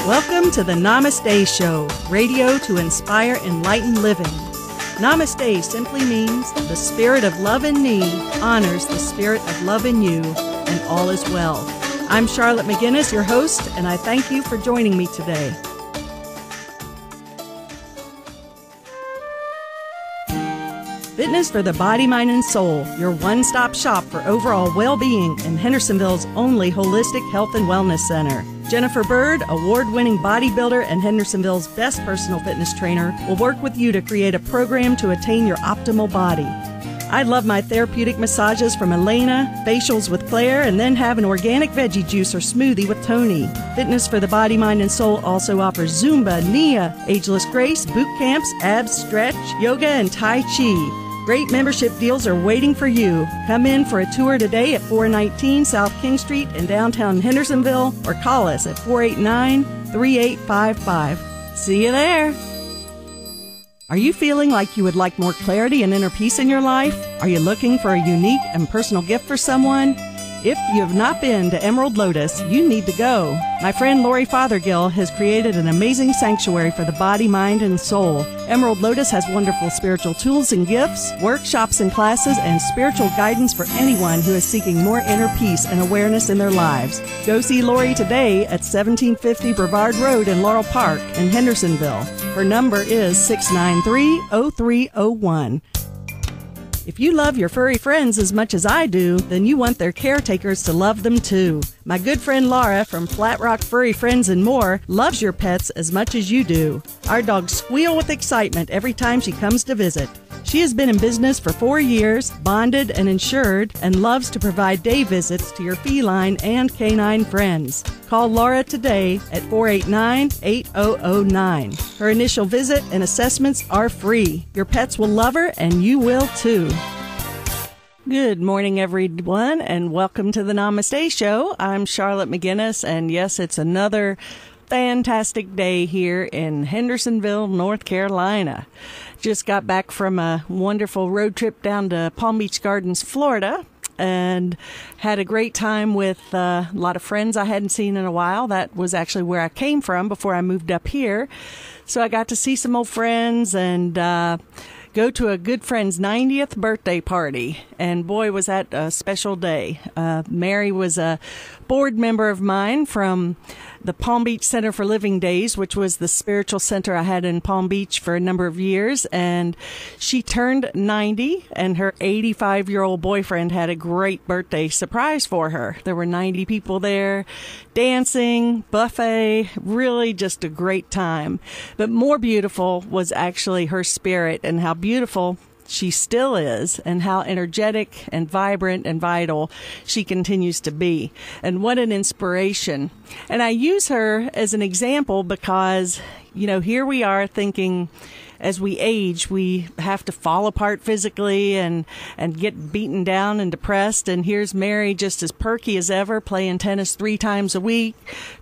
Welcome to the Namaste Show, radio to inspire enlightened living. Namaste simply means the spirit of love in me honors the spirit of love in you, and all is well. I'm Charlotte McGinnis, your host, and I thank you for joining me today. Fitness for the body, mind, and soul, your one-stop shop for overall well-being in Hendersonville's only holistic health and wellness center. Jennifer Bird, award-winning bodybuilder and Hendersonville's best personal fitness trainer, will work with you to create a program to attain your optimal body. I love my therapeutic massages from Elena, facials with Claire, and then have an organic veggie juice or smoothie with Tony. Fitness for the body, mind, and soul also offers Zumba, Nia, Ageless Grace, boot camps, abs, stretch, yoga, and Tai Chi. Great membership deals are waiting for you. Come in for a tour today at 419 South King Street in downtown Hendersonville or call us at 489-3855. See you there. Are you feeling like you would like more clarity and inner peace in your life? Are you looking for a unique and personal gift for someone? If you have not been to Emerald Lotus, you need to go. My friend Lori Fothergill has created an amazing sanctuary for the body, mind, and soul. Emerald Lotus has wonderful spiritual tools and gifts, workshops and classes, and spiritual guidance for anyone who is seeking more inner peace and awareness in their lives. Go see Lori today at 1750 Brevard Road in Laurel Park in Hendersonville. Her number is 693-0301. If you love your furry friends as much as I do, then you want their caretakers to love them too. My good friend Laura from Flat Rock Furry Friends and More loves your pets as much as you do. Our dogs squeal with excitement every time she comes to visit. She has been in business for 4 years, bonded and insured, and loves to provide day visits to your feline and canine friends. Call Laura today at 489-8009. Her initial visit and assessments are free. Your pets will love her, and you will too. Good morning, everyone, and welcome to the Namaste Show. I'm Charlotte McGinnis, and yes, it's another fantastic day here in Hendersonville, North Carolina. Just got back from a wonderful road trip down to Palm Beach Gardens, Florida, and had a great time with a lot of friends I hadn't seen in a while. That was actually where I came from before I moved up here. So I got to see some old friends and go to a good friend's 90th birthday party. And boy, was that a special day. Mary was a board member of mine from the Palm Beach Center for Living Days, which was the spiritual center I had in Palm Beach for a number of years. And she turned 90, and her 85-year-old boyfriend had a great birthday surprise for her. There were 90 people there, dancing, buffet, really just a great time. But more beautiful was actually her spirit and how beautiful she still is, and how energetic and vibrant and vital she continues to be. And what an inspiration. And I use her as an example because, you know, here we are thinking as we age, we have to fall apart physically and get beaten down and depressed. And here's Mary just as perky as ever, playing tennis 3 times a week,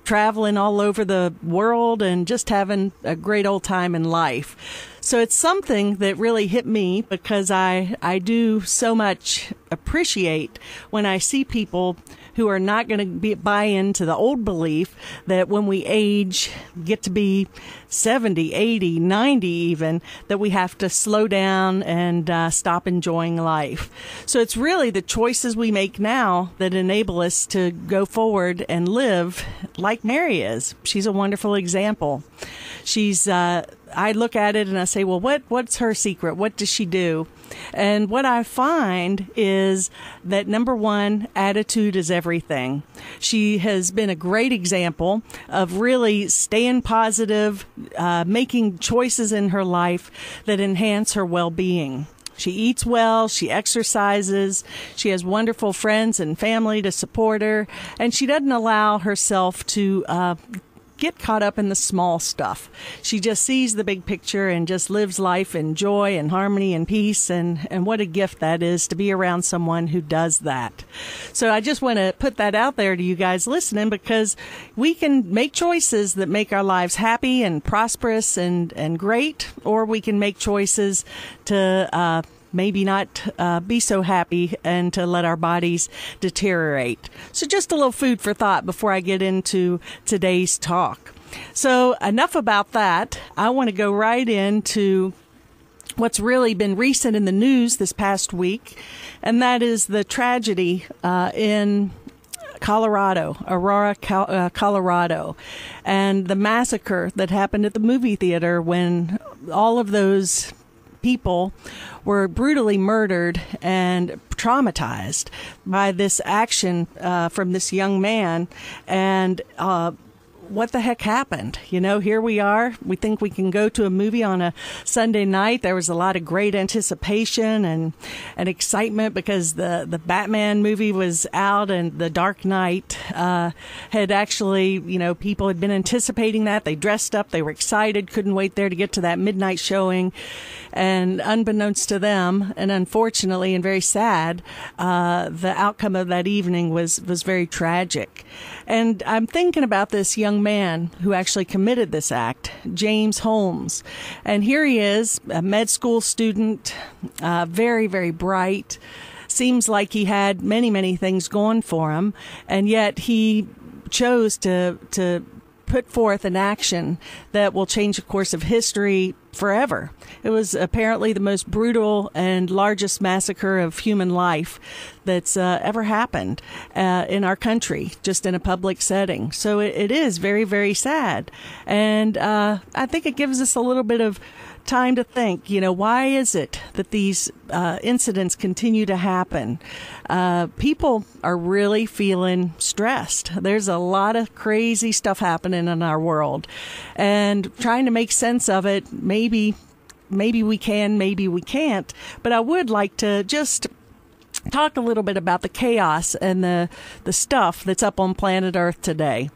traveling all over the world, and just having a great old time in life. So it's something that really hit me because I do so much appreciate when I see people who are not going to buy into the old belief that when we age, get to be 70, 80, 90 even, that we have to slow down and stop enjoying life. So it's really the choices we make now that enable us to go forward and live like Mary is. She's a wonderful example. She's I look at it and I say, well, what's her secret? What does she do? And what I find is that, number one, attitude is everything. She has been a great example of really staying positive, making choices in her life that enhance her well-being. She eats well, she exercises, she has wonderful friends and family to support her, and she doesn't allow herself to get caught up in the small stuff. She just sees the big picture and just lives life in joy and harmony and peace, and what a gift that is to be around someone who does that. So I just want to put that out there to you guys listening, because we can make choices that make our lives happy and prosperous and great, or we can make choices to maybe not be so happy and to let our bodies deteriorate. So just a little food for thought before I get into today's talk. So enough about that. I want to go right into what's really been recent in the news this past week, and that is the tragedy in Colorado, Aurora, Colorado, and the massacre that happened at the movie theater when all of those people were brutally murdered and traumatized by this action from this young man. And what the heck happened? You know, here we are. We think we can go to a movie on a Sunday night. There was a lot of great anticipation and excitement because the Batman movie was out and The Dark Knight had actually, you know, people had been anticipating that. They dressed up. They were excited. Couldn't wait there to get to that midnight showing. And unbeknownst to them, and unfortunately and very sad, the outcome of that evening was very tragic. And I'm thinking about this young man who actually committed this act, James Holmes. And here he is, a med school student, very, very bright. Seems like he had many, many things going for him. And yet he chose to put forth an action that will change the course of history forever. It was apparently the most brutal and largest massacre of human life that's ever happened in our country, just in a public setting. So it is very, very sad. And I think it gives us a little bit of time to think, you know, why is it that these incidents continue to happen? People are really feeling stressed. There's a lot of crazy stuff happening in our world, and trying to make sense of it, maybe we can, maybe we can't. But I would like to just talk a little bit about the chaos and the stuff that's up on planet Earth today.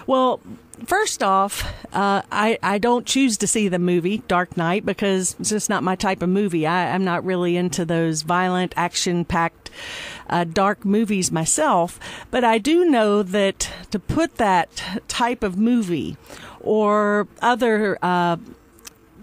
Well, first off, I don't choose to see the movie Dark Knight because it's just not my type of movie. I'm not really into those violent, action-packed, dark movies myself. But I do know that to put that type of movie or other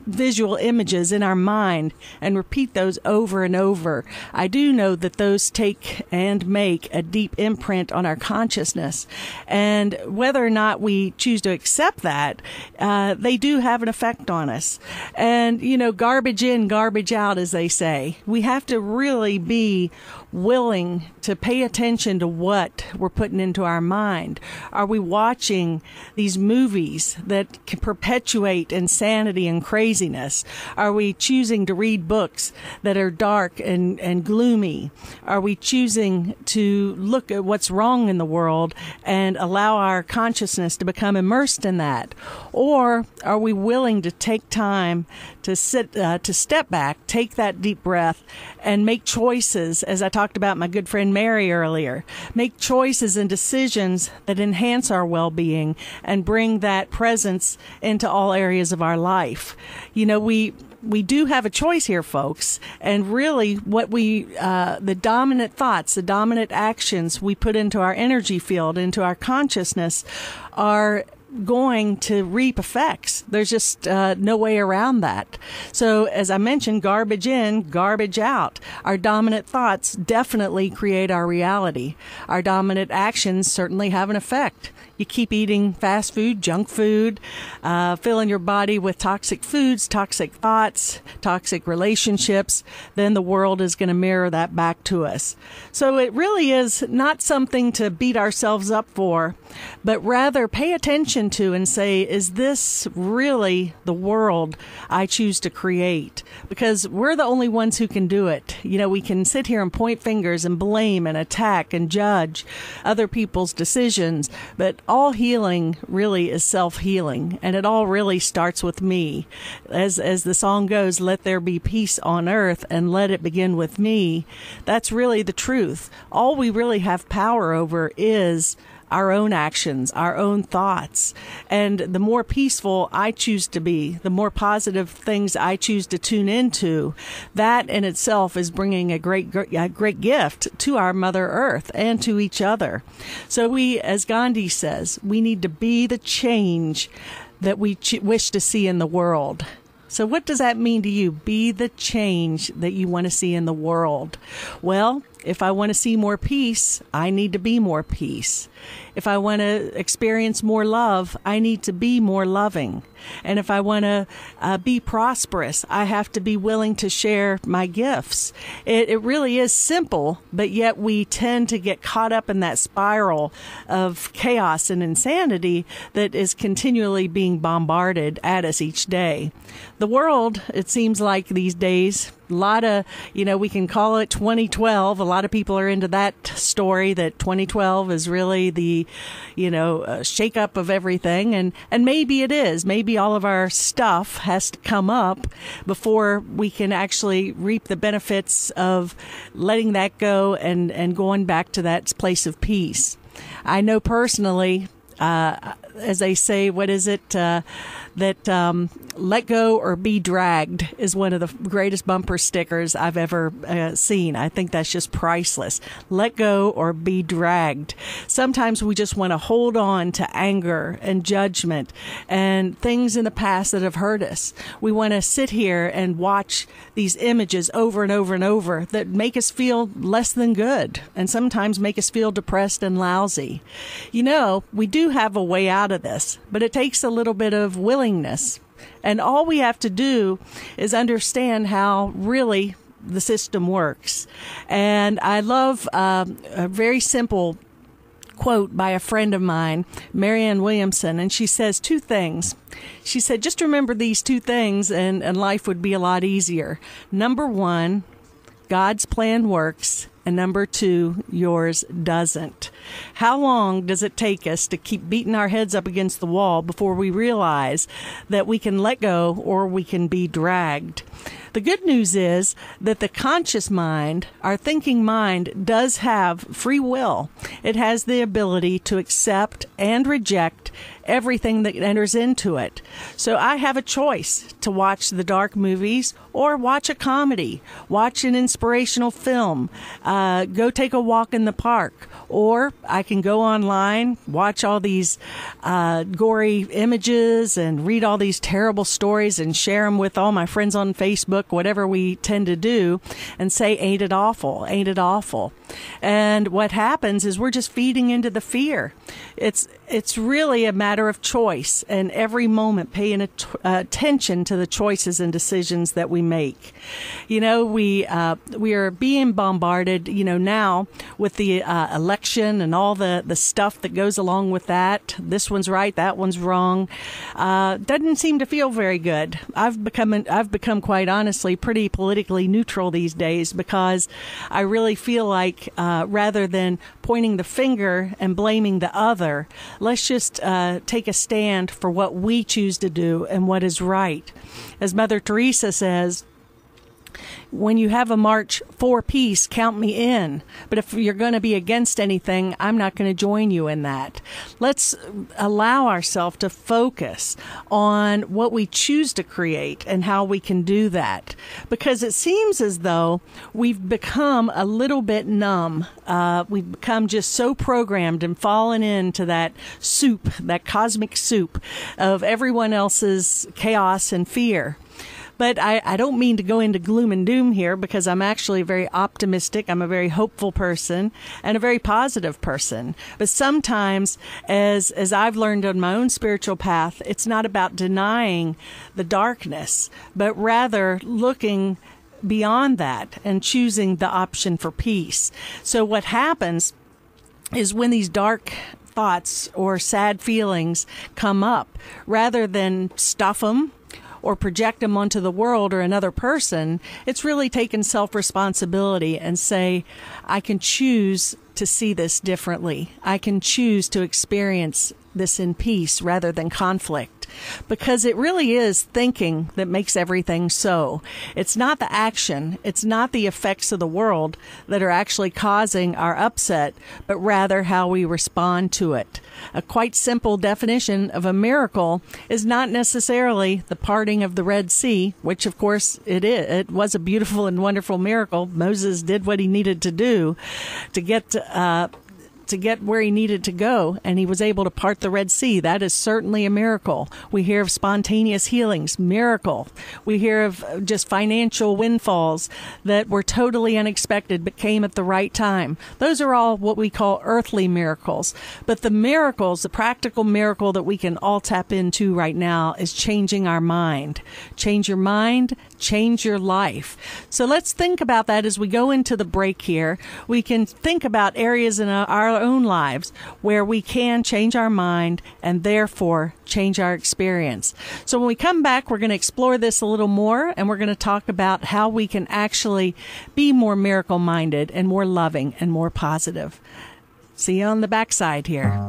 visual images in our mind and repeat those over and over, I do know that those take and make a deep imprint on our consciousness. And whether or not we choose to accept that, they do have an effect on us. And, you know, garbage in, garbage out, as they say. We have to really be willing to pay attention to what we're putting into our mind. Are we watching these movies that can perpetuate insanity and craziness? Are we choosing to read books that are dark and gloomy? Are we choosing to look at what's wrong in the world and allow our consciousness to become immersed in that? Or are we willing to take time to step back, take that deep breath, and make choices, as I talked about my good friend Mary earlier, make choices and decisions that enhance our well-being and bring that presence into all areas of our life. You know, we do have a choice here, folks, and really what the dominant thoughts, the dominant actions we put into our energy field, into our consciousness, are going to reap effects. There's just no way around that. So as I mentioned, garbage in, garbage out. Our dominant thoughts definitely create our reality. Our dominant actions certainly have an effect. You keep eating fast food, junk food, filling your body with toxic foods, toxic thoughts, toxic relationships, then the world is going to mirror that back to us. So it really is not something to beat ourselves up for, but rather pay attention to and say, is this really the world I choose to create? Because we're the only ones who can do it. You know, we can sit here and point fingers and blame and attack and judge other people's decisions, but all healing really is self-healing, and it all really starts with me. As the song goes, let there be peace on earth and let it begin with me. That's really the truth. All we really have power over is our own actions, our own thoughts. And the more peaceful I choose to be, the more positive things I choose to tune into, that in itself is bringing a great gift to our Mother Earth and to each other. So we, as Gandhi says, we need to be the change that we wish to see in the world. So what does that mean to you? Be the change that you want to see in the world. Well, If I want to see more peace, I need to be more peace. If I want to experience more love, I need to be more loving. And if I want to be prosperous, I have to be willing to share my gifts. It really is simple, but yet we tend to get caught up in that spiral of chaos and insanity that is continually being bombarded at us each day. The world, it seems like these days, a lot of, we can call it 2012. A lot of people are into that story that 2012 is really the, shake-up of everything. And maybe it is. Maybe all of our stuff has to come up before we can actually reap the benefits of letting that go and going back to that place of peace. I know personally, as they say, what is it? That let go or be dragged is one of the greatest bumper stickers I've ever seen. I think that's just priceless. Let go or be dragged. Sometimes we just want to hold on to anger and judgment and things in the past that have hurt us. We want to sit here and watch these images over and over and over that make us feel less than good and sometimes make us feel depressed and lousy. We do have a way out of this, but it takes a little bit of willingness. And all we have to do is understand how really the system works. And I love a very simple quote by a friend of mine, Marianne Williamson, and she says two things. She said, just remember these two things and life would be a lot easier. Number one, God's plan works. And number two, yours doesn't. How long does it take us to keep beating our heads up against the wall before we realize that we can let go or we can be dragged? The good news is that the conscious mind, our thinking mind, does have free will. It has the ability to accept and reject everything that enters into it. So I have a choice to watch the dark movies or watch a comedy, watch an inspirational film, go take a walk in the park, or I can go online, watch all these gory images and read all these terrible stories and share them with all my friends on Facebook, whatever we tend to do, and say, ain't it awful, ain't it awful? And what happens is we're just feeding into the fear. It's really a matter of choice, and every moment paying attention to the choices and decisions that we make. We are being bombarded, now with the election and all the stuff that goes along with that. This one's right, that one's wrong. Doesn't seem to feel very good. I've become quite honestly pretty politically neutral these days because I really feel like rather than pointing the finger and blaming the other, let's just take a stand for what we choose to do and what is right. As Mother Teresa says, when you have a march for peace, count me in. But if you're going to be against anything, I'm not going to join you in that. Let's allow ourselves to focus on what we choose to create and how we can do that. Because it seems as though we've become a little bit numb. We've become just so programmed and fallen into that soup, that cosmic soup of everyone else's chaos and fear. But I don't mean to go into gloom and doom here because I'm actually very optimistic. I'm a very hopeful person and a very positive person. But sometimes, as I've learned on my own spiritual path, it's not about denying the darkness, but rather looking beyond that and choosing the option for peace. So what happens is when these dark thoughts or sad feelings come up, rather than stuff them or project them onto the world or another person, it's really taking self-responsibility and say, I can choose to see this differently. I can choose to experience this in peace rather than conflict. Because it really is thinking that makes everything so. It's not the action, it's not the effects of the world that are actually causing our upset, but rather how we respond to it. A quite simple definition of a miracle is not necessarily the parting of the Red Sea, which of course it is. It was a beautiful and wonderful miracle. Moses did what he needed to do to get to get where he needed to go, and he was able to part the Red Sea. That is certainly a miracle. We hear of spontaneous healings, miracle. We hear of just financial windfalls that were totally unexpected but came at the right time. Those are all what we call earthly miracles. But the miracles, the practical miracle that we can all tap into right now is changing our mind. Change your mind, change your life. So let's think about that as we go into the break here. We can think about areas in our own lives where we can change our mind and therefore change our experience. So when we come back, we're going to explore this a little more, and we're going to talk about how we can actually be more miracle-minded and more loving and more positive. See you on the backside here.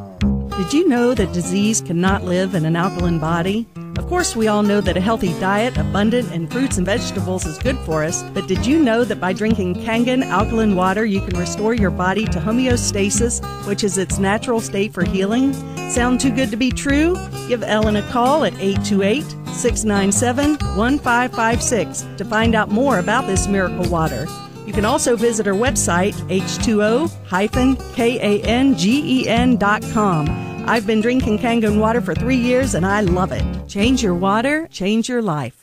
Did you know that disease cannot live in an alkaline body? Of course, we all know that a healthy diet, abundant in fruits and vegetables, is good for us, but did you know that by drinking Kangen alkaline water, you can restore your body to homeostasis, which is its natural state for healing? Sound too good to be true? Give Ellen a call at 828-697-1556 to find out more about this miracle water. You can also visit our website, h2o-kangen.com. I've been drinking Kangen water for 3 years, and I love it. Change your water, change your life.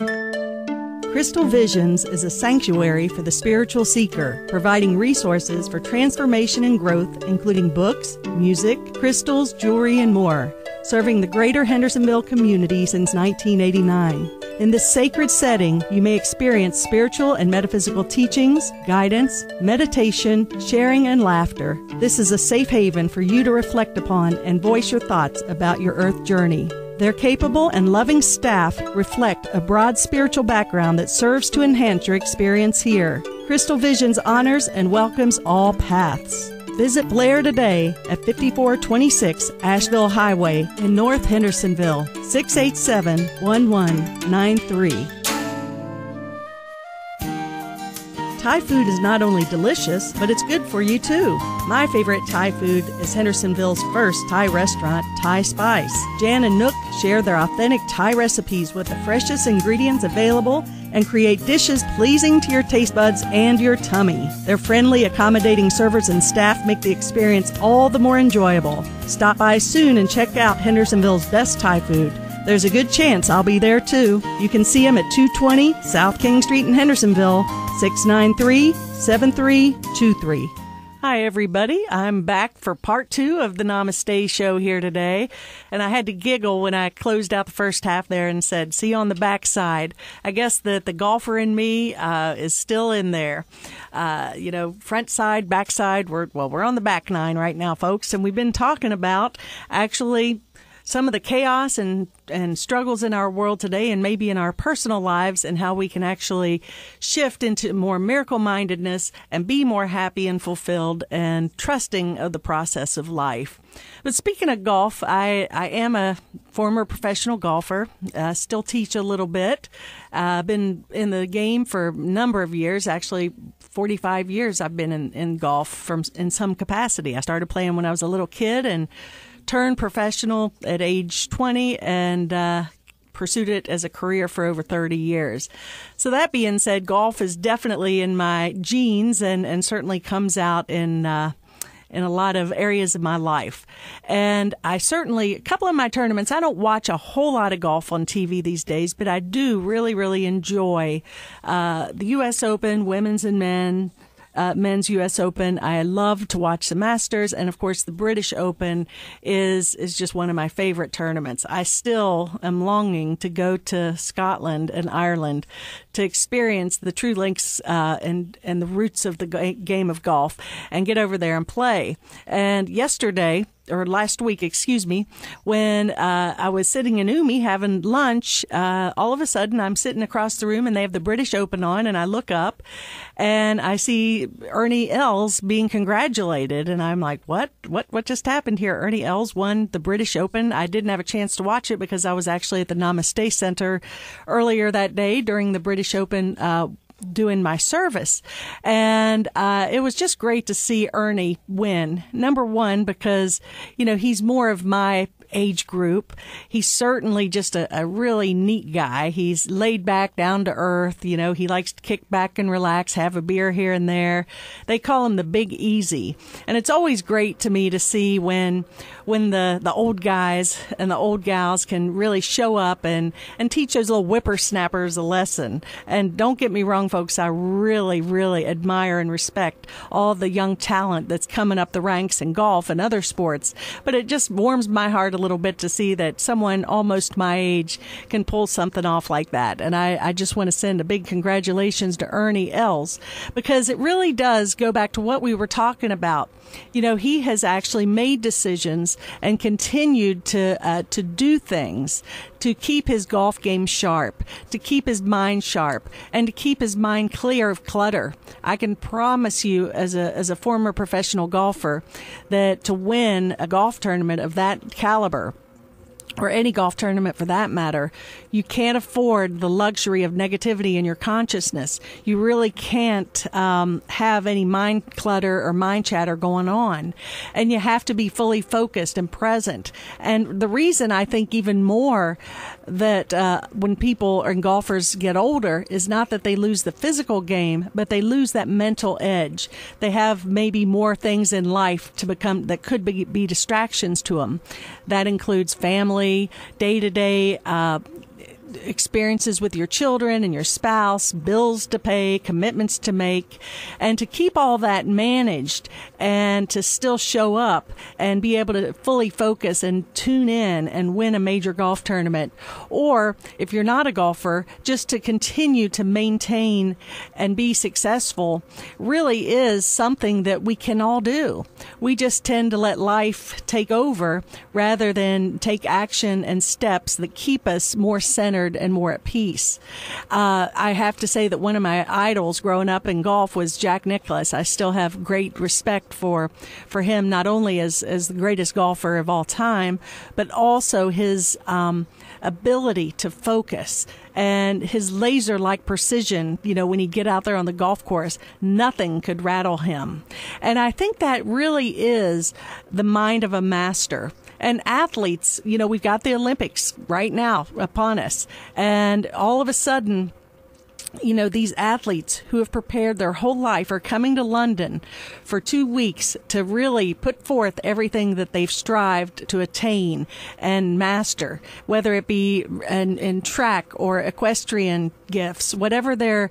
Crystal Visions is a sanctuary for the spiritual seeker, providing resources for transformation and growth, including books, music, crystals, jewelry, and more, serving the greater Hendersonville community since 1989. In this sacred setting, you may experience spiritual and metaphysical teachings, guidance, meditation, sharing, and laughter. This is a safe haven for you to reflect upon and voice your thoughts about your earth journey. Their capable and loving staff reflect a broad spiritual background that serves to enhance your experience here. Crystal Visions honors and welcomes all paths. Visit Blair today at 5426 Asheville Highway in North Hendersonville, 687-1193. Thai food is not only delicious, but it's good for you too. My favorite Thai food is Hendersonville's first Thai restaurant, Thai Spice. Jan and Nook share their authentic Thai recipes with the freshest ingredients available and create dishes pleasing to your taste buds and your tummy. Their friendly, accommodating servers and staff make the experience all the more enjoyable. Stop by soon and check out Hendersonville's best Thai food. There's a good chance I'll be there too. You can see them at 220 South King Street in Hendersonville, 693-7323. Hi, everybody. I'm back for part 2 of the Namaste Show here today. And I had to giggle when I closed out the first half there and said, see you on the backside. I guess that the golfer in me is still in there. Front side, backside. We're on the back 9 right now, folks. And we've been talking about actually some of the chaos and struggles in our world today and maybe in our personal lives, and how we can actually shift into more miracle-mindedness and be more happy and fulfilled and trusting of the process of life. But speaking of golf, I am a former professional golfer. Still teach a little bit. Been in the game for a number of years, actually 45 years I've been in golf in some capacity. I started playing when I was a little kid and turned professional at age 20 and pursued it as a career for over 30 years. So that being said, golf is definitely in my genes and certainly comes out in a lot of areas of my life. And a couple of my tournaments, I don't watch a whole lot of golf on TV these days, but I do really, really enjoy the U.S. Open, women's and men's U.S. Open. I love to watch the Masters, and of course the British Open is just one of my favorite tournaments. I still am longing to go to Scotland and Ireland to experience the true links and the roots of the game of golf and get over there and play. And last week, when I was sitting in Umi having lunch, all of a sudden I'm sitting across the room and they have the British Open on, and I look up and I see Ernie Els being congratulated, and I'm like, what just happened here? Ernie Els won the British Open. I didn't have a chance to watch it because I was actually at the Namaste Center earlier that day during the British Open doing my service. And it was just great to see Ernie win. Number one, because, he's more of my age group. He's certainly just a really neat guy. He's laid back, down to earth. You know, he likes to kick back and relax, have a beer here and there. They call him the Big Easy. And it's always great to me to see when the old guys and the old gals can really show up and teach those little whippersnappers a lesson. And don't get me wrong, folks, I really, really admire and respect all the young talent that's coming up the ranks in golf and other sports. But it just warms my heart a little bit to see that someone almost my age can pull something off like that. And I just want to send a big congratulations to Ernie Els, because it really does go back to what we were talking about. You know, he has actually made decisions and continued to do things to keep his golf game sharp, to keep his mind sharp, and to keep his mind clear of clutter. I can promise you, as a former professional golfer, that to win a golf tournament of that caliber, or any golf tournament for that matter, you can't afford the luxury of negativity in your consciousness. You really can't have any mind clutter or mind chatter going on. And you have to be fully focused and present. And the reason I think even more that when people and golfers get older is not that they lose the physical game, but they lose that mental edge. They have maybe more things in life to become that could be distractions to them. That includes family, day-to-day experiences with your children and your spouse, bills to pay, commitments to make, and to keep all that managed and to still show up and be able to fully focus and tune in and win a major golf tournament. Or if you're not a golfer, just to continue to maintain and be successful really is something that we can all do. We just tend to let life take over rather than take action and steps that keep us more centered and more at peace. I have to say that one of my idols growing up in golf was Jack Nicklaus. I still have great respect for him, not only as the greatest golfer of all time, but also his ability to focus and his laser-like precision. You know, when he'd get out there on the golf course, nothing could rattle him. And I think that really is the mind of a master. And athletes, you know, we've got the Olympics right now upon us. And all of a sudden, you know, these athletes who have prepared their whole life are coming to London for 2 weeks to really put forth everything that they've strived to attain and master, whether it be in track or equestrian gifts, whatever their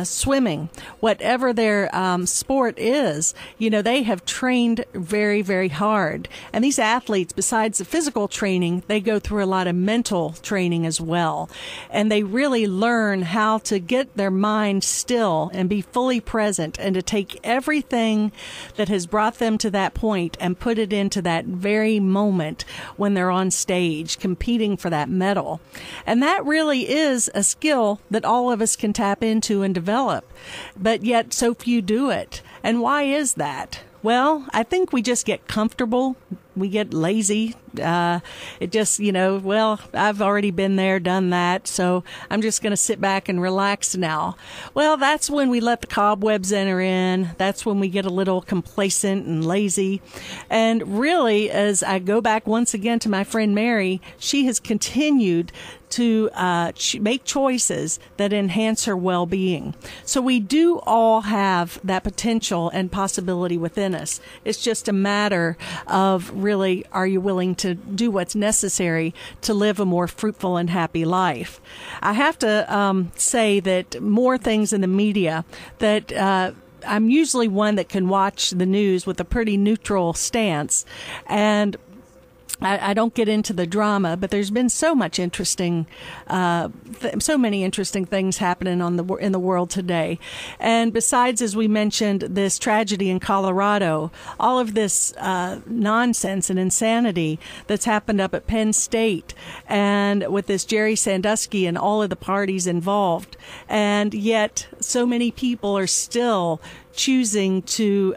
swimming, whatever their sport is. You know, they have trained very, very hard. And these athletes, besides the physical training, they go through a lot of mental training as well. And they really learn how to get their mind still and be fully present, and to take everything that has brought them to that point and put it into that very moment when they're on stage competing for that medal. And that really is a skill that all of us can tap into and develop, but yet so few do it. And why is that? Well, I think we just get comfortable. We get lazy. It just, you know, well, I've already been there, done that, so I'm just going to sit back and relax now. Well, that's when we let the cobwebs enter in. That's when we get a little complacent and lazy. And really, as I go back once again to my friend Mary, she has continued to make choices that enhance her well-being. So we do all have that potential and possibility within us. It's just a matter of really, are you willing to do what's necessary to live a more fruitful and happy life? I have to say that more things in the media that I'm usually one that can watch the news with a pretty neutral stance, and I don't get into the drama, but there's been so much interesting, so many interesting things happening in the world today. And besides, as we mentioned, this tragedy in Colorado, all of this nonsense and insanity that's happened up at Penn State, and with this Jerry Sandusky and all of the parties involved, and yet so many people are still choosing to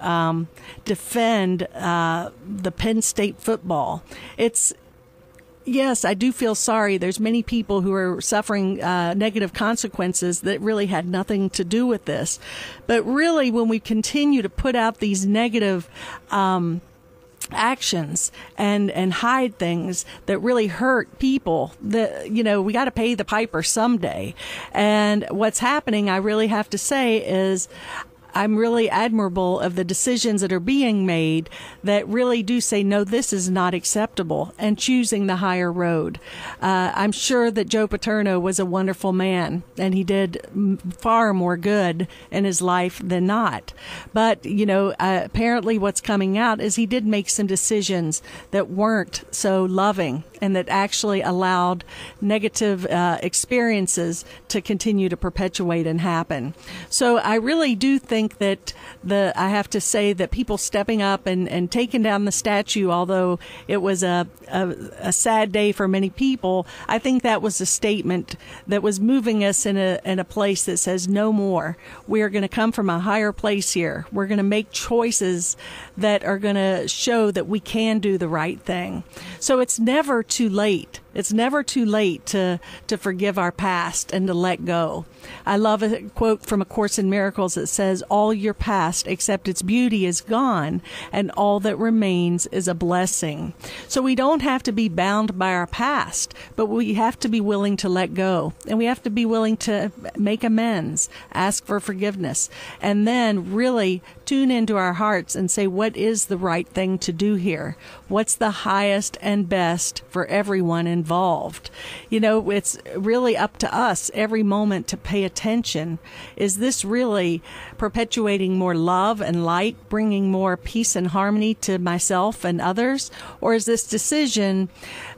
defend the Penn State football. Yes, I do feel sorry. There's many people who are suffering negative consequences that really had nothing to do with this. But really, when we continue to put out these negative actions and hide things that really hurt people. That, we got to pay the piper someday. And what's happening, I really have to say, is I'm really admirable of the decisions that are being made that really do say, no, this is not acceptable, and choosing the higher road. I'm sure that Joe Paterno was a wonderful man, and he did far more good in his life than not. But, apparently what's coming out is he did make some decisions that weren't so loving and that actually allowed negative experiences to continue to perpetuate and happen. So I really do think that I have to say that people stepping up and taking down the statue, although it was a sad day for many people, I think that was a statement that was moving us in a place that says no more. We are going to come from a higher place here. We're going to make choices that are going to show that we can do the right thing. So it's never too late. It's never too late to forgive our past and to let go. I love a quote from A Course in Miracles that says, all your past except its beauty is gone, and all that remains is a blessing. So we don't have to be bound by our past, but we have to be willing to let go, and we have to be willing to make amends, ask for forgiveness, and then really tune into our hearts and say, what is the right thing to do here? What's the highest and best for everyone involved? It's really up to us every moment to pay attention. Is this really perpetuating more love and light, bringing more peace and harmony to myself and others? Or is this decision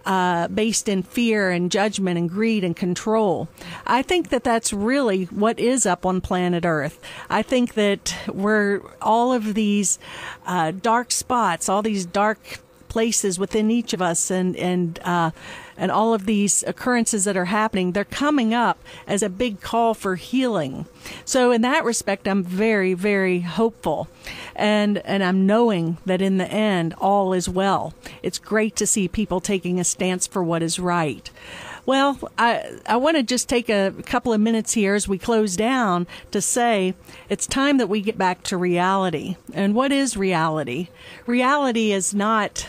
based in fear and judgment and greed and control? I think that that's really what is up on planet Earth. I think that we're all of these dark spots, all these dark places within each of us, and all of these occurrences that are happening, they're coming up as a big call for healing. So in that respect, I'm very, very hopeful. And I'm knowing that in the end, all is well. It's great to see people taking a stance for what is right. Well, I want to just take a couple of minutes here as we close down to say it's time that we get back to reality. And what is reality? Reality is not...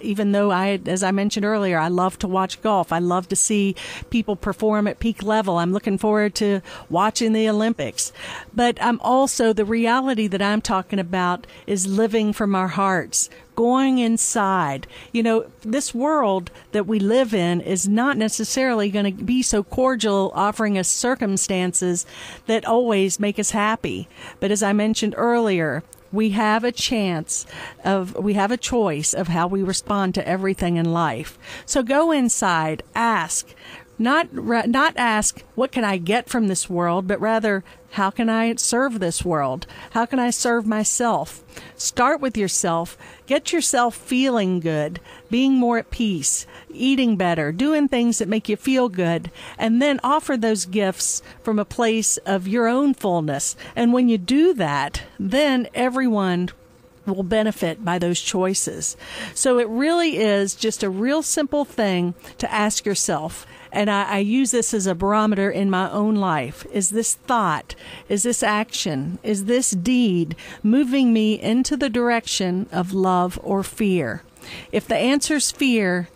even though as I mentioned earlier, I love to watch golf. I love to see people perform at peak level. I'm looking forward to watching the Olympics. But the reality that I'm talking about is living from our hearts, going inside. This world that we live in is not necessarily going to be so cordial, offering us circumstances that always make us happy. But as I mentioned earlier, we have a choice of how we respond to everything in life. So go inside, ask, not ask, what can I get from this world, but rather, how can I serve this world? How can I serve myself? Start with yourself. Get yourself feeling good, being more at peace, eating better, doing things that make you feel good, and then offer those gifts from a place of your own fullness. And when you do that, then everyone will benefit by those choices. So it really is just a real simple thing to ask yourself. And I use this as a barometer in my own life. Is this thought, is this action, is this deed moving me into the direction of love or fear? If the answer's fear,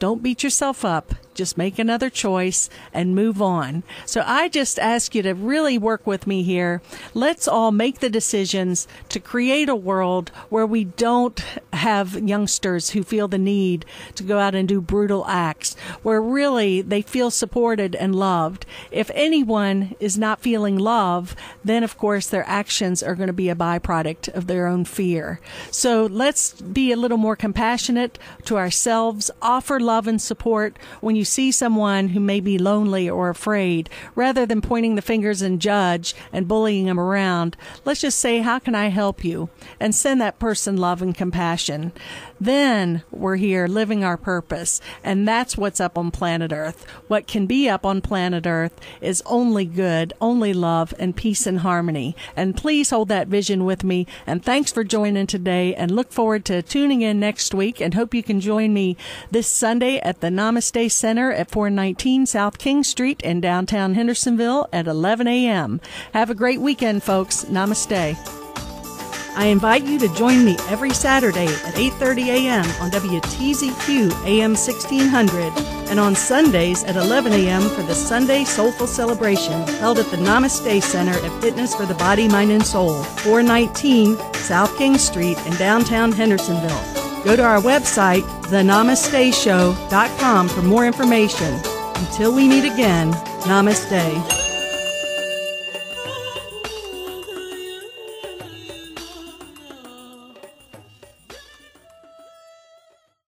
don't beat yourself up. Just make another choice and move on. So I just ask you to really work with me here. Let's all make the decisions to create a world where we don't have youngsters who feel the need to go out and do brutal acts, where really they feel supported and loved. If anyone is not feeling love, then of course their actions are going to be a byproduct of their own fear. So let's be a little more compassionate to ourselves, offer love and support when you see someone who may be lonely or afraid. Rather than pointing the fingers and judge and bullying them around, let's just say, how can I help you? And send that person love and compassion. Then we're here living our purpose. And that's what's up on planet Earth. What can be up on planet Earth is only good, only love, and peace and harmony. And please hold that vision with me. And thanks for joining today, and look forward to tuning in next week, and hope you can join me this Sunday at the Namaste Center at 419 South King Street in downtown Hendersonville at 11 a.m. Have a great weekend, folks. Namaste. I invite you to join me every Saturday at 8:30 a.m. on WTZQ AM 1600 and on Sundays at 11 a.m. for the Sunday Soulful Celebration held at the Namaste Center at Fitness for the Body, Mind, and Soul, 419 South King Street in downtown Hendersonville. Go to our website, thenamasteshow.com, for more information. Until we meet again, Namaste.